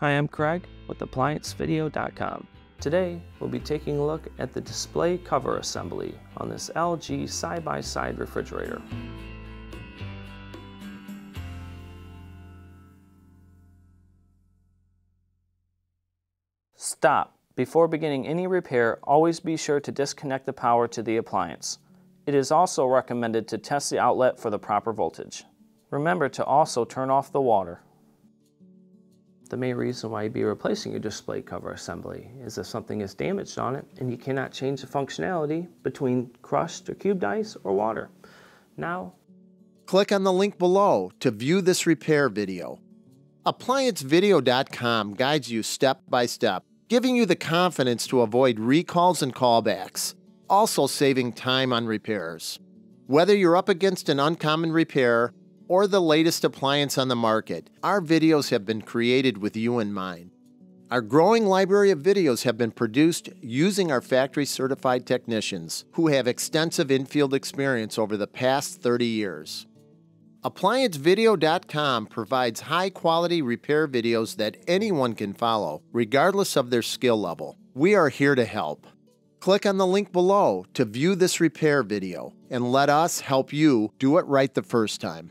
Hi, I'm Craig with ApplianceVideo.com. Today, we'll be taking a look at the display cover assembly on this LG side-by-side refrigerator. Stop. Before beginning any repair, always be sure to disconnect the power to the appliance. It is also recommended to test the outlet for the proper voltage. Remember to also turn off the water. The main reason why you'd be replacing your display cover assembly is if something is damaged on it and you cannot change the functionality between crushed or cubed ice or water. Now, click on the link below to view this repair video. ApplianceVideo.com guides you step by step, giving you the confidence to avoid recalls and callbacks, also saving time on repairs. Whether you're up against an uncommon repair or the latest appliance on the market, our videos have been created with you in mind. Our growing library of videos have been produced using our factory-certified technicians who have extensive infield experience over the past 30 years. ApplianceVideo.com provides high-quality repair videos that anyone can follow, regardless of their skill level. We are here to help. Click on the link below to view this repair video and let us help you do it right the first time.